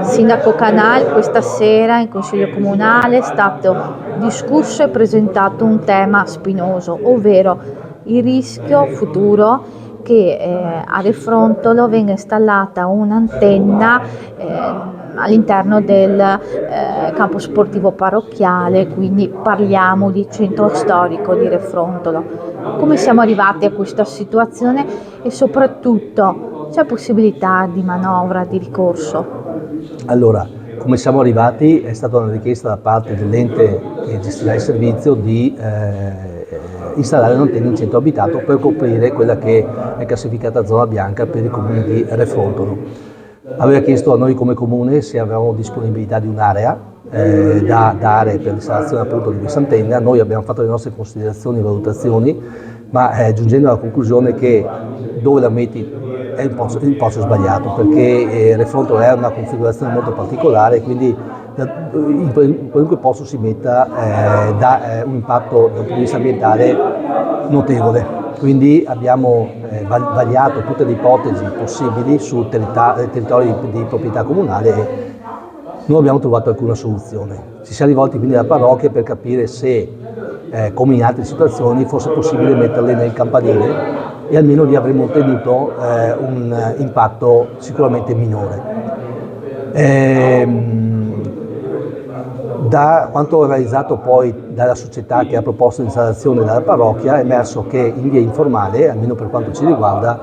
Sindaco Canal, questa sera in Consiglio Comunale è stato discusso e presentato un tema spinoso, ovvero il rischio futuro che a Refrontolo venga installata un'antenna all'interno del campo sportivo parrocchiale, quindi parliamo di centro storico di Refrontolo. Come siamo arrivati a questa situazione e soprattutto c'è possibilità di manovra, di ricorso? Allora, come siamo arrivati è stata una richiesta da parte dell'ente che gestirà il servizio di installare un'antenna in centro abitato per coprire quella che è classificata zona bianca per il comune di Refrontolo. Aveva chiesto a noi come comune se avevamo disponibilità di un'area da dare per l'installazione appunto di questa antenna. Noi abbiamo fatto le nostre considerazioni e valutazioni, ma giungendo alla conclusione che dove la metti è il posto sbagliato, perché Refrontolo è una configurazione molto particolare, quindi in qualunque posto si metta dà un impatto dal punto di vista ambientale notevole. Quindi abbiamo vagliato tutte le ipotesi possibili su territori di proprietà comunale e non abbiamo trovato alcuna soluzione. Ci siamo rivolti quindi alla parrocchia per capire se, come in altre situazioni, fosse possibile metterle nel campanile e almeno lì avremmo ottenuto un impatto sicuramente minore. Da quanto realizzato poi dalla società che ha proposto l'installazione dalla parrocchia è emerso che in via informale, almeno per quanto ci riguarda,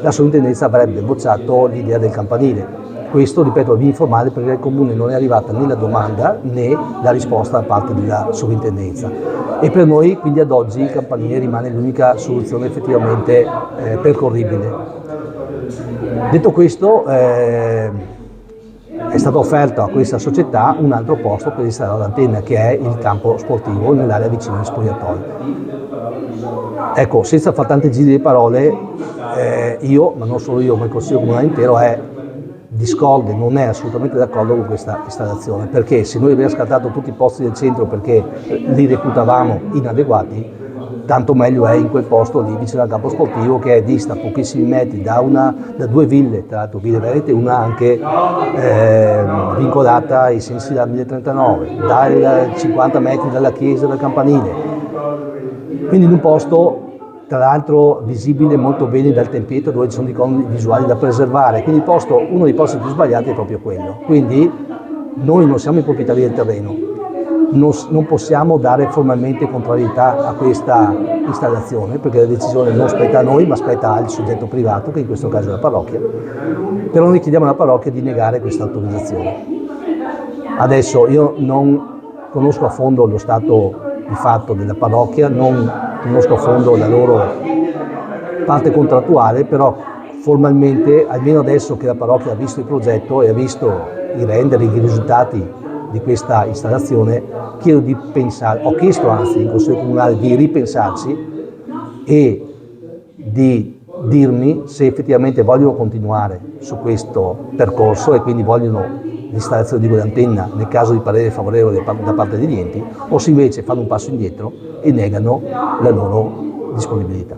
la sovrintendenza avrebbe bocciato l'idea del campanile. Questo, ripeto, è via informale perché al comune non è arrivata né la domanda né la risposta da parte della sovrintendenza. E per noi quindi ad oggi il campanile rimane l'unica soluzione effettivamente percorribile. Detto questo, è stato offerto a questa società un altro posto per installare l'antenna, che è il campo sportivo nell'area vicino agli spogliatoi. Ecco, senza far tanti giri di parole, io, ma non solo io, ma il Consiglio Comunale intero discorde, non è assolutamente d'accordo con questa installazione, perché se noi abbiamo scartato tutti i posti del centro perché li reputavamo inadeguati, tanto meglio è in quel posto lì vicino al campo sportivo, che dista pochissimi metri da due ville, tra l'altro ville venete, una anche vincolata ai sensi della 1039, dai 50 metri dalla chiesa del campanile, quindi in un posto tra l'altro visibile molto bene dal tempietto, dove ci sono icone visuali da preservare, quindi uno dei posti più sbagliati è proprio quello. Quindi noi non siamo i proprietari del terreno, non possiamo dare formalmente contrarietà a questa installazione, perché la decisione non spetta a noi ma spetta al soggetto privato, che in questo caso è la parrocchia, però noi chiediamo alla parrocchia di negare questa autorizzazione. Adesso io non conosco a fondo lo stato di fatto della parrocchia, non conosco a fondo la loro parte contrattuale, però formalmente, almeno adesso che la parrocchia ha visto il progetto e ha visto i rendering, i risultati di questa installazione, ho chiesto anzi in Consiglio Comunale di ripensarci e di dirmi se effettivamente vogliono continuare su questo percorso e quindi vogliono l'installazione di quell'antenna nel caso di parere favorevole da parte degli enti, o se invece fanno un passo indietro e negano la loro disponibilità.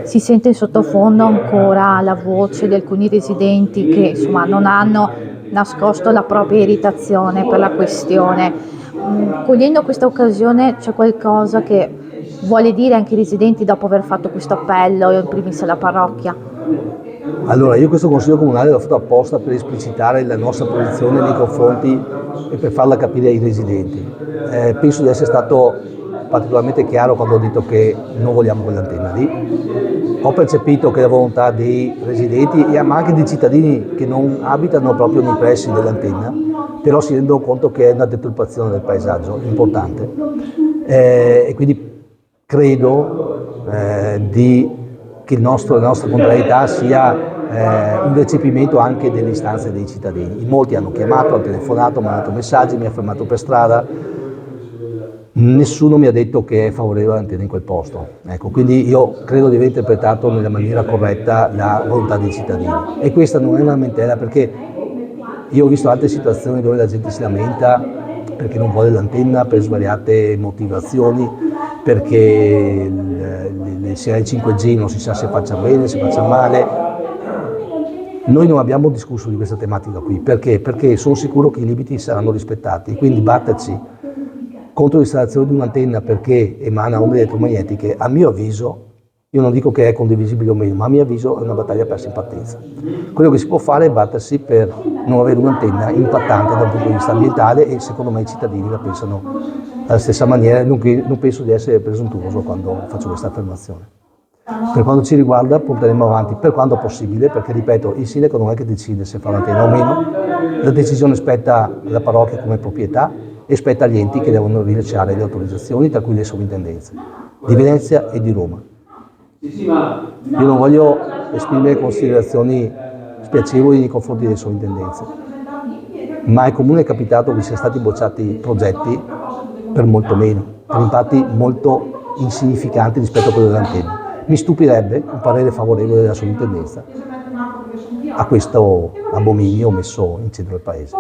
Si sente in sottofondo ancora la voce di alcuni residenti che insomma non hanno nascosto la propria irritazione per la questione. Cogliendo questa occasione, c'è qualcosa che vuole dire anche i residenti dopo aver fatto questo appello, in primis alla parrocchia? Allora, io questo Consiglio Comunale l'ho fatto apposta per esplicitare la nostra posizione nei confronti e per farla capire ai residenti. Penso di essere stato particolarmente chiaro quando ho detto che non vogliamo quell'antenna lì. Ho percepito che la volontà dei residenti, ma anche dei cittadini che non abitano proprio nei pressi dell'antenna, però si rendono conto che è una deturpazione del paesaggio importante. E quindi credo che la nostra contrarietà sia un recepimento anche delle istanze dei cittadini. In molti hanno chiamato, hanno telefonato, mi hanno dato messaggi, mi hanno fermato per strada. Nessuno mi ha detto che è favorevole all'antenna in quel posto. Ecco, quindi io credo di aver interpretato nella maniera corretta la volontà dei cittadini. E questa non è una lamentela, perché io ho visto altre situazioni dove la gente si lamenta perché non vuole l'antenna per svariate motivazioni, perché il 5G non si sa se faccia bene, se faccia male. Noi non abbiamo discusso di questa tematica qui, perché? Perché sono sicuro che i limiti saranno rispettati, quindi batterci contro l'installazione di un'antenna perché emana onde elettromagnetiche, a mio avviso, io non dico che è condivisibile o meno, ma a mio avviso è una battaglia persa in partenza. Quello che si può fare è battersi per non avere un'antenna impattante dal punto di vista ambientale e secondo me i cittadini la pensano alla stessa maniera, non penso di essere presuntuoso quando faccio questa affermazione. Per quanto ci riguarda porteremo avanti per quanto possibile, perché ripeto, il sindaco non è che decide se fare l'antenna o meno, la decisione spetta alla parrocchia come proprietà e spetta agli enti che devono rilasciare le autorizzazioni, tra cui le sovrintendenze di Venezia e di Roma. Io non voglio esprimere considerazioni spiacevoli nei confronti delle sovrintendenze, ma ai comuni è capitato che siano stati bocciati progetti per molto meno, per impatti molto insignificanti rispetto a quello dell'antenna. Mi stupirebbe un parere favorevole della sovrintendenza a questo abominio messo in centro al paese.